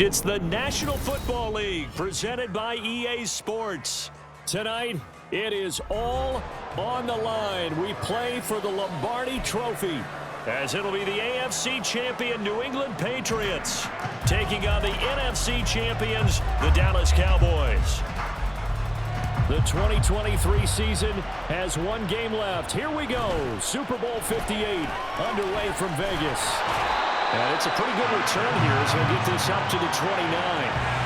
It's the National Football League presented by EA Sports. Tonight, it is all on the line. We play for the Lombardi Trophy, as it'll be the AFC champion New England Patriots taking on the NFC champions, the Dallas Cowboys. The 2023 season has one game left. Here we go. Super Bowl 58 underway from Vegas. And it's a pretty good return here as he'll get this up to the 29.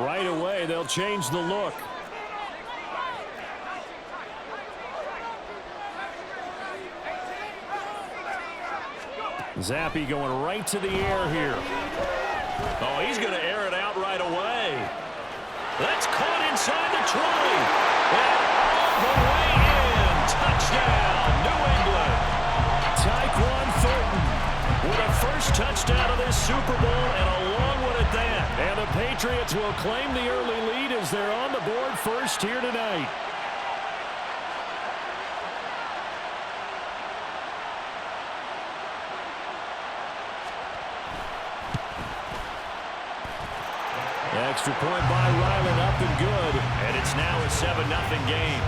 Right away, they'll change the look. Zappi going right to the air here. Oh, he's going to air it out right away. That's caught inside the 20. And all the way in. Touchdown, New England. Tyquan Thornton with a first touchdown of this Super Bowl, and a long one at that. And the Patriots will claim the early lead as they're on the board first here tonight. Extra point by Ryland, up and good. And it's now a 7-0 game.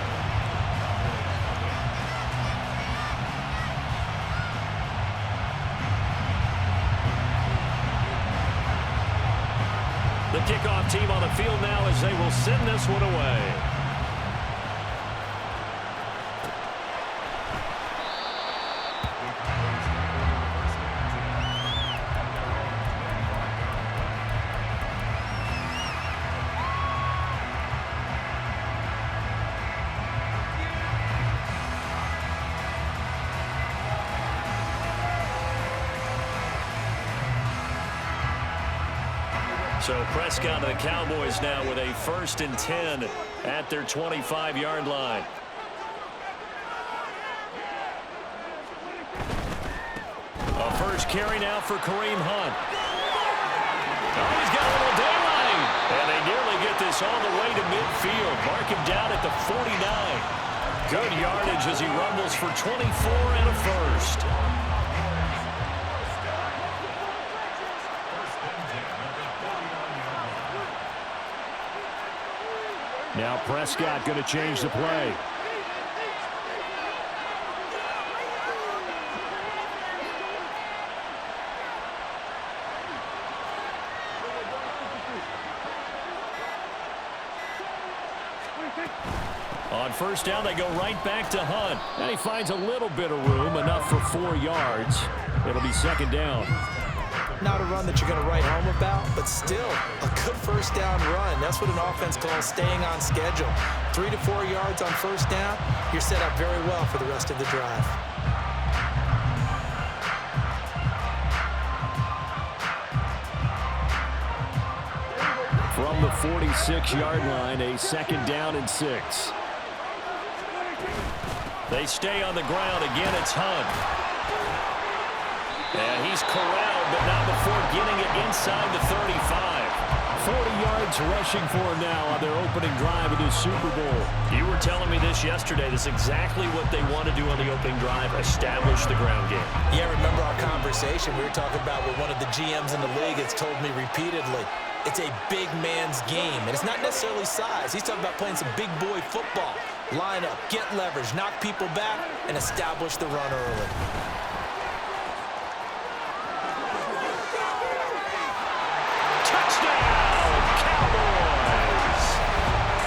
The kickoff team on the field now as they will send this one away. So Prescott and the Cowboys now with a 1st and 10 at their 25-yard line. A first carry now for Kareem Hunt. Oh, he's got a little daylight. And they nearly get this all the way to midfield. Mark him down at the 49. Good yardage as he rumbles for 24 and a first. Now Prescott going to change the play. On first down, they go right back to Hunt. And he finds a little bit of room, enough for 4 yards. It'll be 2nd down. Not a run that you're going to write home about, but still a good first down run. That's what an offense calls staying on schedule. 3 to 4 yards on first down, you're set up very well for the rest of the drive. From the 46-yard line, a 2nd down and 6. They stay on the ground. Again, it's Hunt. And he's corralled, but not before getting it inside the 35. 40 yards rushing for him now on their opening drive of this Super Bowl. You were telling me this yesterday. This is exactly what they want to do on the opening drive, establish the ground game. Yeah, remember our conversation we were talking about with one of the GMs in the league has told me repeatedly, it's a big man's game. And it's not necessarily size. He's talking about playing some big boy football. Line up, get leverage, knock people back, and establish the run early.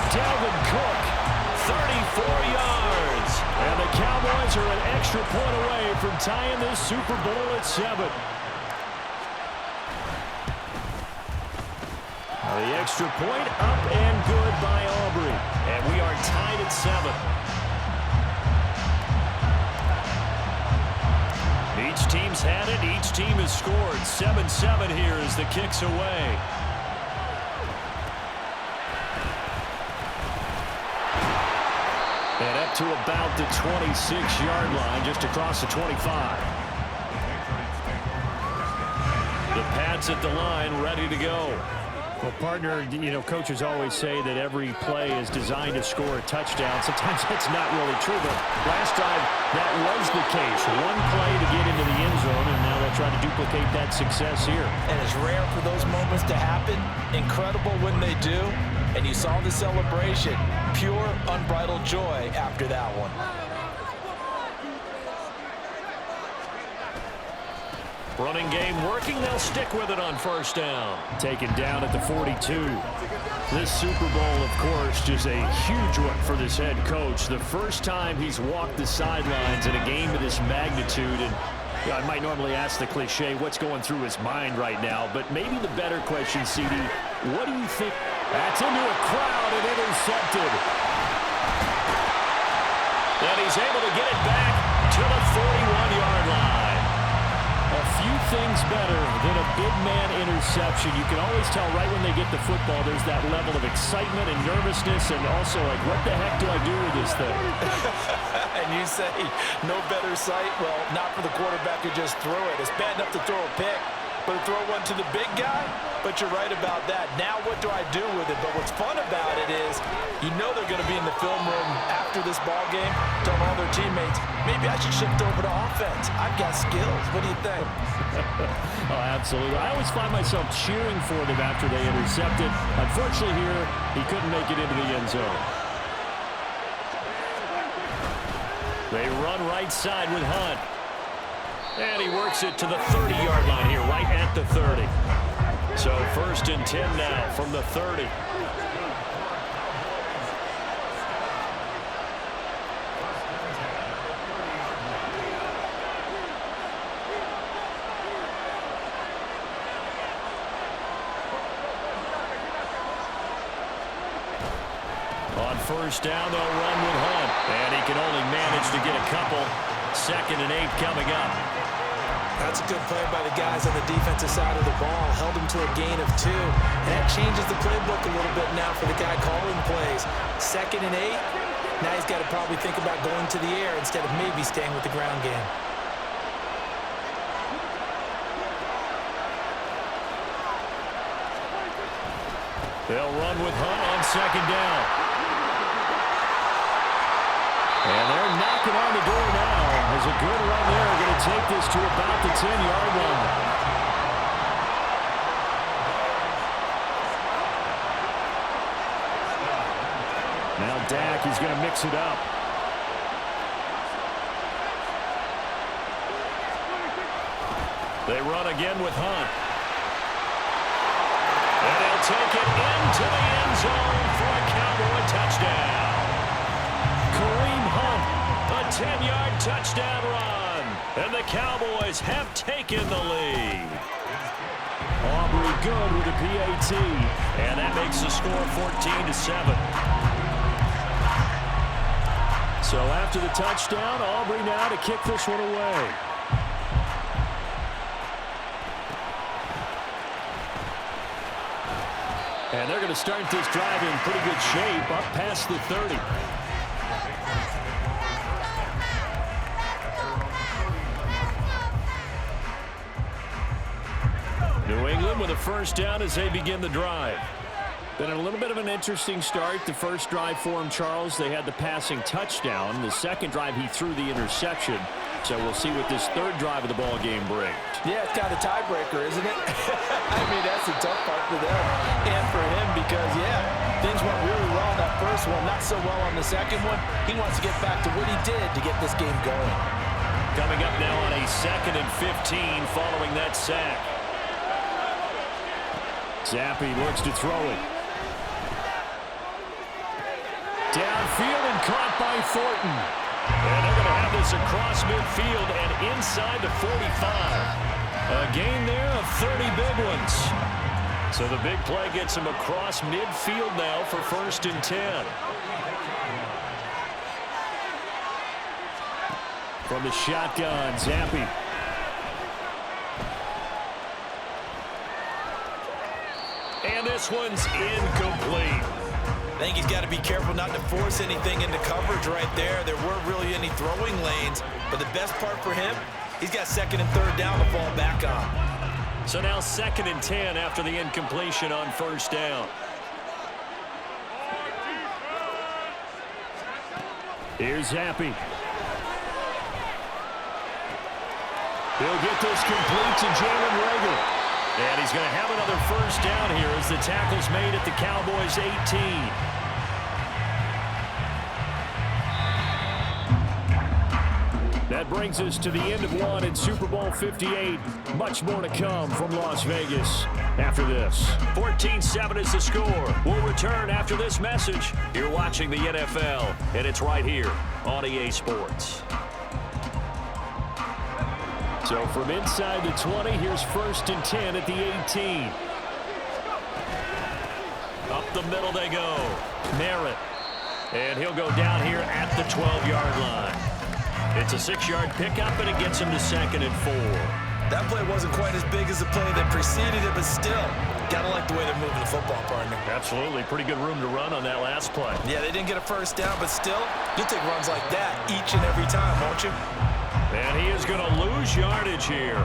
Dalvin Cook, 34 yards. And the Cowboys are an extra point away from tying this Super Bowl at 7. The extra point up and good by Aubrey. And we are tied at 7. Each team's had it. Each team has scored. 7-7 here as the kick's away. to about the 26-yard line, just across the 25. The Pats at the line, ready to go. Well, partner, you know, coaches always say that every play is designed to score a touchdown. Sometimes that's not really true, but last time that was the case. One play to get into the end zone, and now they'll try to duplicate that success here. And it's rare for those moments to happen. Incredible when they do. And you saw the celebration. Pure, unbridled joy after that one. Running game working. They'll stick with it on first down. Taken down at the 42. This Super Bowl, of course, just a huge one for this head coach. The first time he's walked the sidelines in a game of this magnitude. And I might normally ask the cliche, what's going through his mind right now? But maybe the better question, CD, what do you think? That's into a crowd and intercepted. And he's able to get it back to the 41-yard line. A few things better than a big man interception. You can always tell right when they get the football, there's that level of excitement and nervousness, and also like, what the heck do I do with this thing? And you say, no better sight? Well, not for the quarterback who just threw it. It's bad enough to throw a pick, but to throw one to the big guy? But you're right about that. Now what do I do with it? But what's fun about it is you know they're going to be in the film room after this ball game, telling all their teammates, maybe I should shift over to offense. I've got skills. What do you think? Oh, absolutely. I always find myself cheering for them after they intercept it. Unfortunately here, he couldn't make it into the end zone. They run right side with Hunt. And he works it to the 30-yard line here, right at the 30. So 1st and 10 now from the 30. On first down, they'll run with Hunt. And he can only manage to get a couple. 2nd and 8 coming up. That's a good play by the guys on the defensive side of the ball. Held him to a gain of 2. And that changes the playbook a little bit now for the guy calling plays. 2nd and 8. Now he's got to probably think about going to the air instead of maybe staying with the ground game. They'll run with Hunt on 2nd down. And they're knocking on the door now. There's a good run there. Going to take this to about the 10-yard line. Now Dak, he's going to mix it up. They run again with Hunt. And they'll take it into the end zone for a Cowboy touchdown. Kareem Hunt, a 10-yard touchdown run. And the Cowboys have taken the lead. Aubrey good with a PAT. And that makes the score 14-7. So after the touchdown, Aubrey now to kick this one away. And they're going to start this drive in pretty good shape, up past the 30. New England with a first down as they begin the drive. Been a little bit of an interesting start. The first drive for him, Charles, they had the passing touchdown. The second drive, he threw the interception. So we'll see what this third drive of the ball game brings. Yeah, it's kind of a tiebreaker, isn't it? I mean, that's the tough part for them and for him because, yeah, things went really well on that first one, not so well on the second one. He wants to get back to what he did to get this game going. Coming up now on a 2nd and 15 following that sack. Zappi looks to throw it. Downfield and caught by Thornton. And they're going to have this across midfield and inside the 45. A gain there of 30 big ones. So the big play gets him across midfield now for 1st and 10. From the shotgun, Zappi. And this one's incomplete. I think he's got to be careful not to force anything into coverage right there. There weren't really any throwing lanes, but the best part for him, he's got second and third down to fall back on. So now 2nd and 10 after the incompletion on first down. Here's Zappi. He'll get this complete to Jalen Reagor. And he's going to have another first down here as the tackle's made at the Cowboys' 18. That brings us to the end of one in Super Bowl 58. Much more to come from Las Vegas after this. 14-7 is the score. We'll return after this message. You're watching the NFL, and it's right here on EA Sports. So from inside the 20, here's 1st and 10 at the 18. Up the middle they go. Merritt. And he'll go down here at the 12-yard line. It's a 6-yard pickup, and it gets him to 2nd and 4. That play wasn't quite as big as the play that preceded it, but still, gotta like the way they're moving the football, partner. Absolutely. Pretty good room to run on that last play. Yeah, they didn't get a first down, but still, you'll take runs like that each and every time, won't you? And he is going to lose yardage here.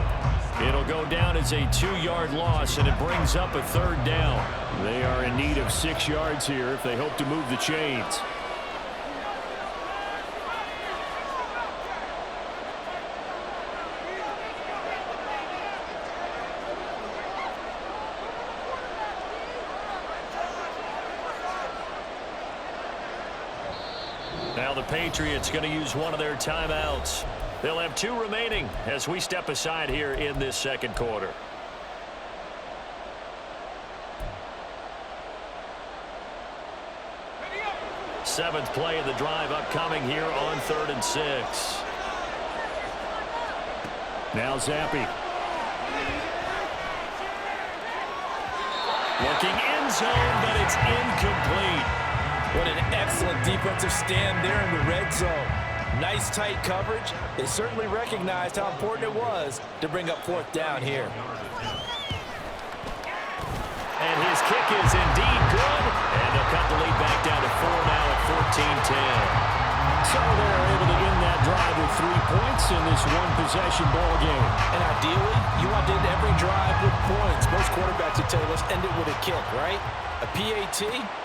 It'll go down as a 2-yard loss, and it brings up a 3rd down. They are in need of 6 yards here if they hope to move the chains. Now the Patriots going to use one of their timeouts. They'll have 2 remaining as we step aside here in this 2nd quarter. Seventh play of the drive upcoming here on 3rd and 6. Now Zappi. Looking end zone, but it's incomplete. What an excellent defensive stand there in the red zone. Nice tight coverage. They certainly recognized how important it was to bring up 4th down here. And his kick is indeed good. And they'll cut the lead back down to 4 now at 14-10. So they're able to end that drive with 3 points in this one-possession ball game. And ideally, you want to end every drive with points. Most quarterbacks would tell you, let's end it with a kick, right? A PAT,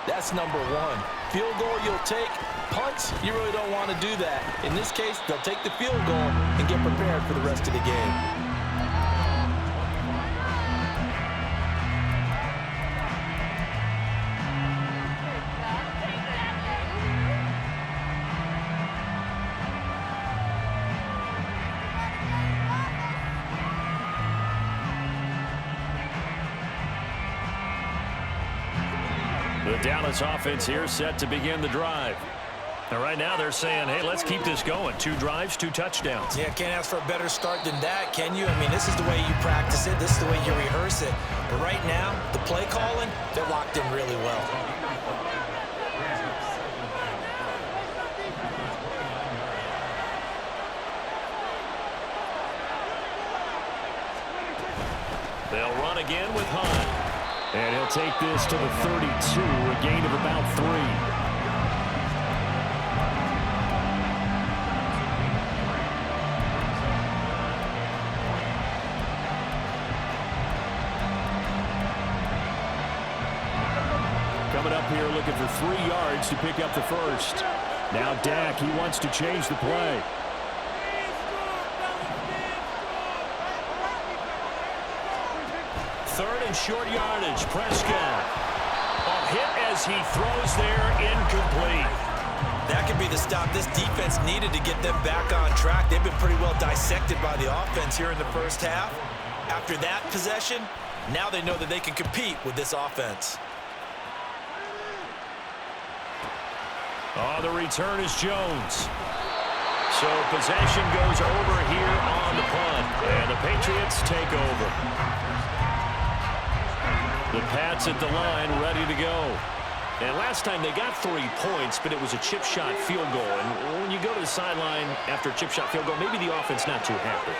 that's number 1. Field goal you'll take. Punts, you really don't want to do that. In this case, they'll take the field goal and get prepared for the rest of the game. The Dallas offense here set to begin the drive. And right now they're saying, hey, let's keep this going. 2 drives, 2 touchdowns. Yeah, can't ask for a better start than that, can you? I mean, this is the way you practice it. This is the way you rehearse it. But right now, the play calling, they're locked in really well. They'll run again with Hunt. And he'll take this to the 32, a gain of about 3. Coming up here looking for 3 yards to pick up the first. Now Dak, he wants to change the play. Third and short yardage. Prescott. A hit as he throws there, incomplete. That could be the stop this defense needed to get them back on track. They've been pretty well dissected by the offense here in the first half. After that possession, now they know that they can compete with this offense. Oh, the return is Jones. So possession goes over here on the punt. And the Patriots take over. The Pats at the line, ready to go. And last time they got 3 points, but it was a chip shot field goal. And when you go to the sideline after a chip shot field goal, maybe the offense not too happy.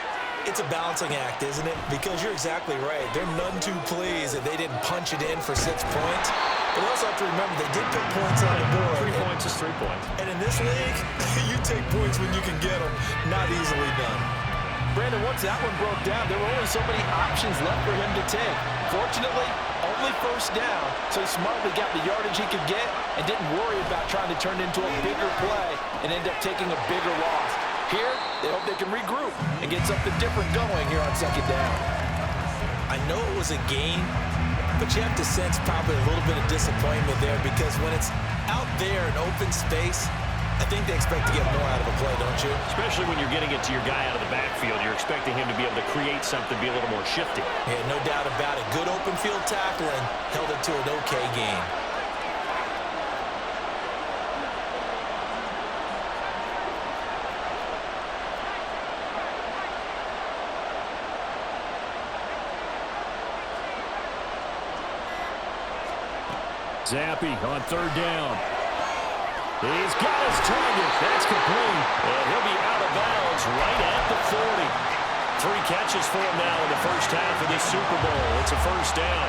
It's a balancing act, isn't it? Because you're exactly right. They're none too pleased that they didn't punch it in for 6 points. But you also have to remember they did put points on the board. 3 points is 3 points. And in this league, you take points when you can get them. Not easily done. Brandon, once that one broke down, there were only so many options left for him to take. Fortunately, only first down, so he smartly got the yardage he could get and didn't worry about trying to turn it into a bigger play and end up taking a bigger loss. Here, they hope they can regroup and get something different going here on second down. I know it was a gain, but you have to sense probably a little bit of disappointment there because when it's out there in open space, I think they expect to get more out of a play, don't you? Especially when you're getting it to your guy out of the backfield. You're expecting him to be able to create something, be a little more shifty. Yeah, no doubt about it. Good open field tackling held it to an okay gain. Zappe on third down. He's got his target. That's complete. And he'll be out of bounds right at the 40. 3 catches for him now in the first half of this Super Bowl. It's a first down.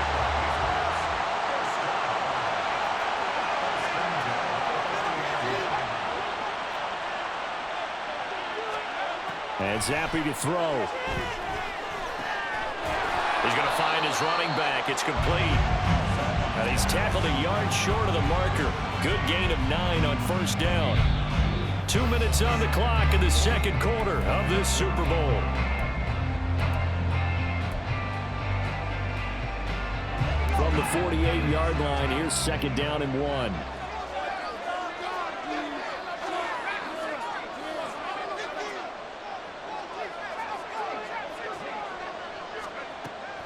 And Zappe to throw. He's going to find his running back. It's complete. And he's tackled a yard short of the marker. Good gain of 9 on first down. 2 minutes on the clock in the second quarter of this Super Bowl. From the 48-yard line, here's second down and 1.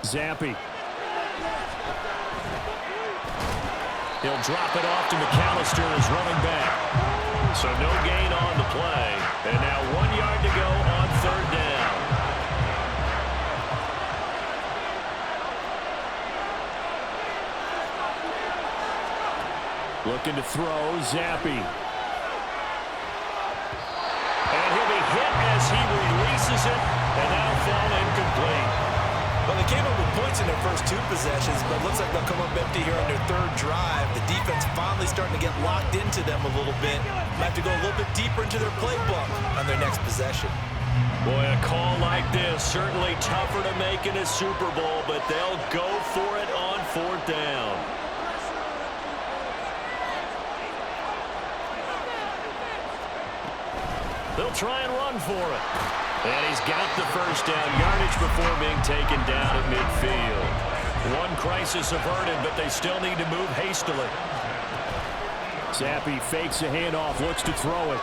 Zappe. He'll drop it off to McAllister as running back. So no gain on the play. And now 1 yard to go on third down. Looking to throw, Zappe. And he'll be hit as he releases it. And now fall incomplete. Well, they came up with points in their first 2 possessions, but it looks like they'll come up empty here on their third drive. The defense finally starting to get locked into them a little bit. Might have to go a little bit deeper into their playbook on their next possession. Boy, a call like this, certainly tougher to make in a Super Bowl, but they'll go for it on fourth down. They'll try and run for it. And he's got the first down yardage before being taken down at midfield. One crisis averted, but they still need to move hastily. Zappe fakes a handoff, looks to throw it.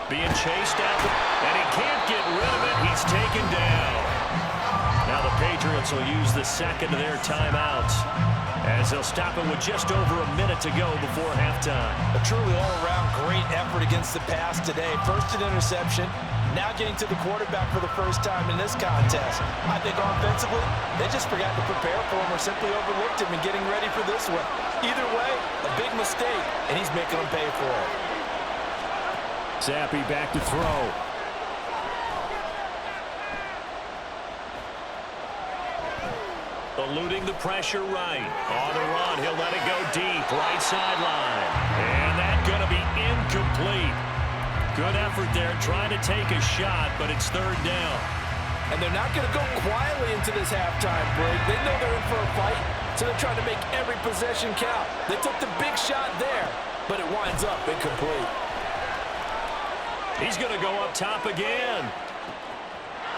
Being chased out, and he can't get rid of it. He's taken down. Now the Patriots will use the second of their timeouts as they'll stop it with just over a minute to go before halftime. A truly all-around great effort against the pass today. First an interception, now getting to the quarterback for the first time in this contest. I think offensively, they just forgot to prepare for him or simply overlooked him in getting ready for this one. Either way, a big mistake, and he's making them pay for it. Zappe back to throw. Eluding the pressure right. On the run, he'll let it go deep. Right sideline. And that's going to be incomplete. Good effort there, trying to take a shot, but it's third down. And they're not going to go quietly into this halftime break. They know they're in for a fight, so they're trying to make every possession count. They took the big shot there, but it winds up incomplete. He's going to go up top again.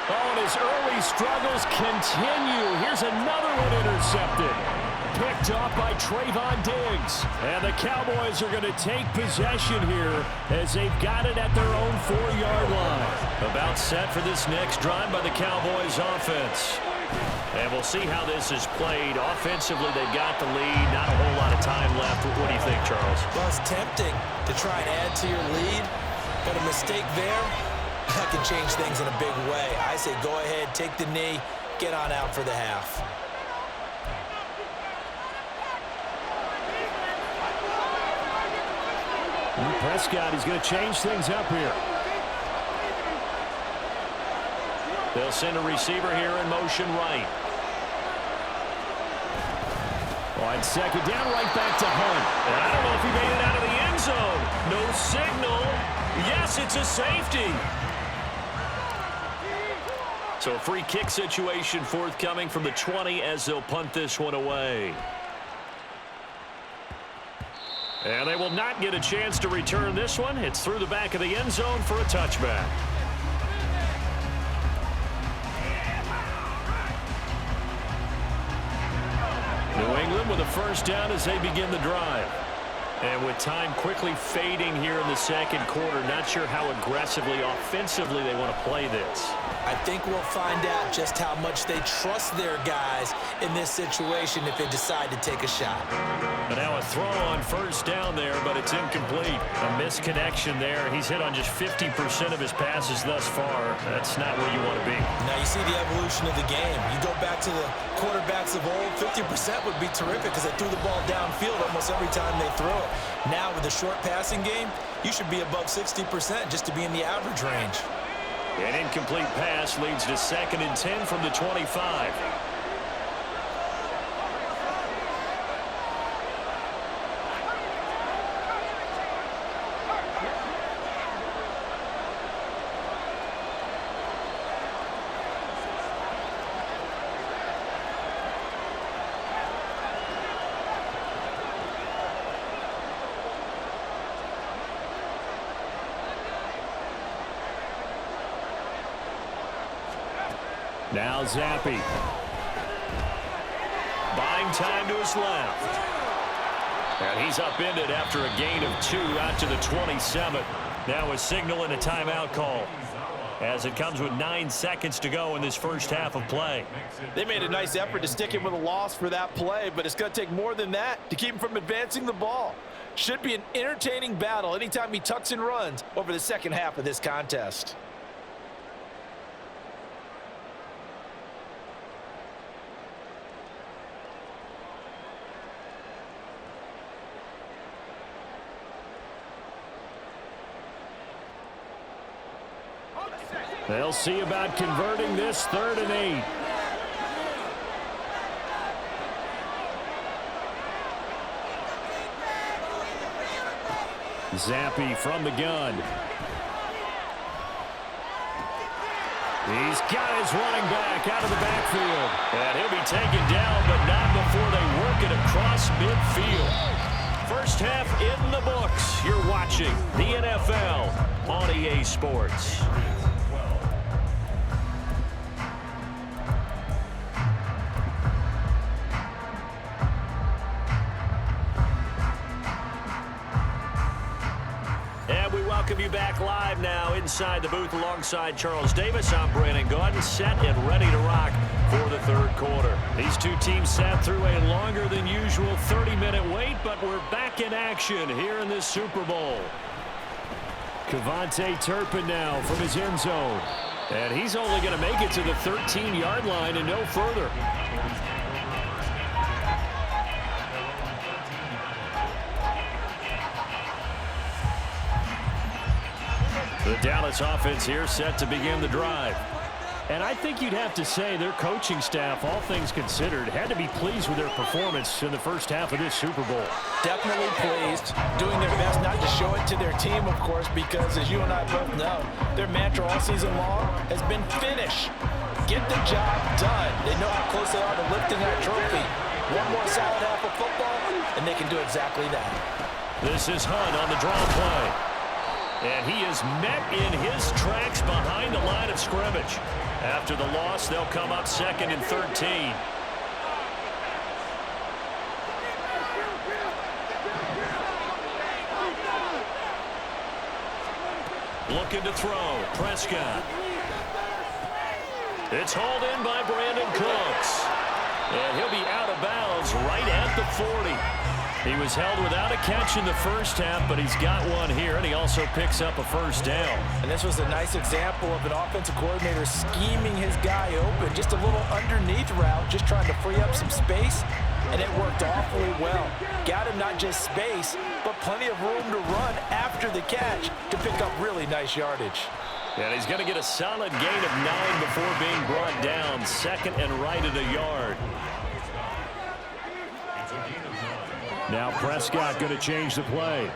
Oh, and his early struggles continue. Here's another one intercepted. Picked off by Trayvon Diggs. And the Cowboys are going to take possession here as they've got it at their own 4-yard line. About set for this next drive by the Cowboys offense. And we'll see how this is played. Offensively, they've got the lead. Not a whole lot of time left. What do you think, Charles? Well, it's tempting to try and add to your lead, but a mistake there, that can change things in a big way. I say go ahead, take the knee, get on out for the half. And Prescott is going to change things up here. They'll send a receiver here in motion right. Oh, On second down, right back to Hunt. And I don't know if he made it out of the end zone. No signal. Yes, it's a safety. So a free kick situation forthcoming from the 20 as they'll punt this one away. And they will not get a chance to return this one. It's through the back of the end zone for a touchback. New England with a first down as they begin the drive. And with time quickly fading here in the second quarter, not sure how aggressively, offensively they want to play this. I think we'll find out just how much they trust their guys in this situation if they decide to take a shot. But now a throw on first down there, but it's incomplete. A misconnection there. He's hit on just 50% of his passes thus far. That's not where you want to be. Now you see the evolution of the game. You go back to the quarterbacks of old, 50% would be terrific because they threw the ball downfield almost every time they throw it. Now with the short passing game, you should be above 60% just to be in the average range. An incomplete pass leads to 2nd and 10 from the 25. Now Zappi. Buying time to his left. And he's upended after a gain of 2 out to the 27. Now a signal and a timeout call as it comes with 9 seconds to go in this first half of play. They made a nice effort to stick him with a loss for that play, but it's going to take more than that to keep him from advancing the ball. Should be an entertaining battle anytime he tucks and runs over the second half of this contest. They'll see about converting this 3rd and 8. Zappi from the gun. He's got his running back out of the backfield. And he'll be taken down, but not before they work it across midfield. First half in the books. You're watching the NFL on EA Sports. Welcome you back live now inside the booth alongside Charles Davis. I'm Brandon Gaudin, set and ready to rock for the 3rd quarter. These two teams sat through a longer than usual 30-minute wait, but we're back in action here in this Super Bowl. Kevontae Turpin now from his end zone. And he's only going to make it to the 13-yard line and no further. The Dallas offense here set to begin the drive. And I think you'd have to say their coaching staff, all things considered, had to be pleased with their performance in the first half of this Super Bowl. Definitely pleased, doing their best not to show it to their team, of course, because as you and I both know, their mantra all season long has been finish. Get the job done. They know how close they are to lifting that trophy. One more solid half of football, and they can do exactly that. This is Hunt on the draw play. And he is met in his tracks behind the line of scrimmage. After the loss, they'll come up 2nd and 13. Looking to throw. Prescott. It's hauled in by Brandon Cooks. And he'll be out of bounds right at the 40. He was held without a catch in the first half, but he's got one here, and he also picks up a first down. And this was a nice example of an offensive coordinator scheming his guy open. Just a little underneath route, just trying to free up some space, and it worked awfully well. Got him not just space, but plenty of room to run after the catch to pick up really nice yardage. And he's going to get a solid gain of 9 before being brought down. 2nd and right at a yard. Now Prescott going to change the play.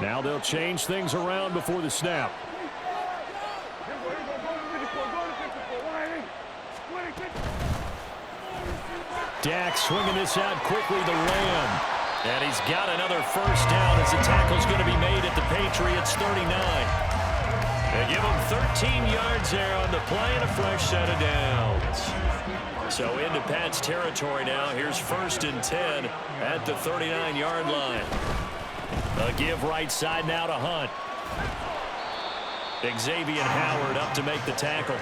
Now they'll change things around before the snap. Dak swinging this out quickly to Lamb. And he's got another first down as the tackle's going to be made at the Patriots 39. They give him 13 yards there on the play and a fresh set of downs. So into Pat's territory now. Here's 1st and 10 at the 39-yard line. A give right side now to Hunt. Xavier Howard up to make the tackle.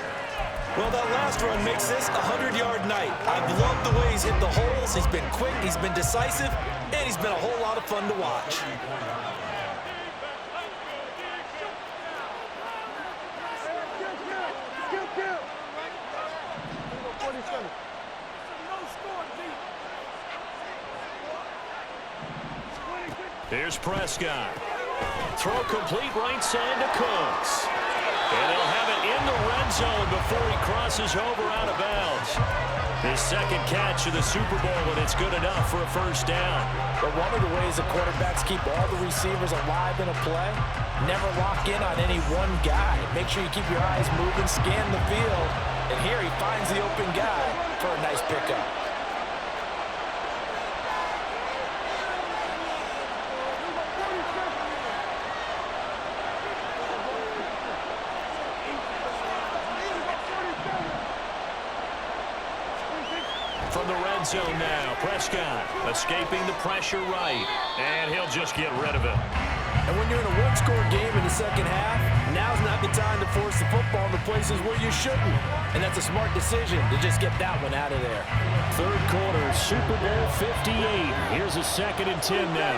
Well, that last run makes this a 100-yard night. I've loved the way he's hit the holes. He's been quick, he's been decisive, and he's been a whole lot of fun to watch. Here's Prescott. Throw complete right side to Cooks. And he'll have it in the red zone before he crosses over out of bounds. His second catch of the Super Bowl, and it's good enough for a first down. But one of the ways the quarterbacks keep all the receivers alive in a play, never lock in on any one guy. Make sure you keep your eyes moving, scan the field, and here he finds the open guy for a nice pickup. From the red zone now, Prescott escaping the pressure right, and he'll just get rid of it. And when you're in a one-score game in the second half, now's not the time to force the football in the places where you shouldn't. And that's a smart decision to just get that one out of there. Third quarter, Super Bowl 58. Here's a 2nd and 10 now.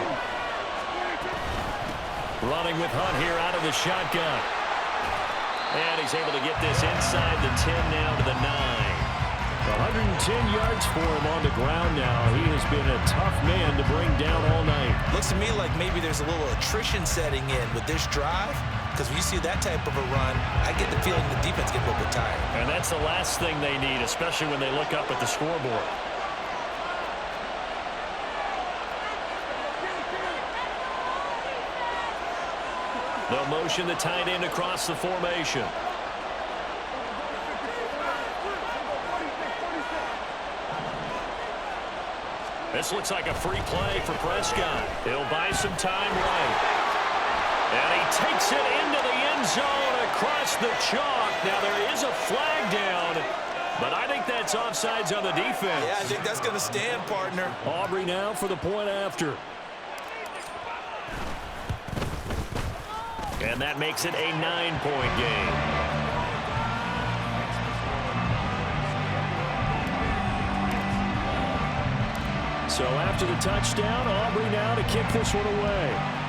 Running with Hunt here out of the shotgun. And he's able to get this inside the 10 now to the 9. 110 yards for him on the ground now. He has been a tough man to bring down all night. Looks to me like maybe there's a little attrition setting in with this drive, because when you see that type of a run, I get the feeling the defense gets a little bit tired. And that's the last thing they need, especially when they look up at the scoreboard. They'll motion the tight end across the formation. This looks like a free play for Prescott. He'll buy some time right. And he takes it into the end zone across the chalk. Now there is a flag down, but I think that's offsides on the defense. Yeah, I think that's going to stand, partner. Aubrey now for the point after. And that makes it a 9-point game. So after the touchdown, Aubrey now to kick this one away.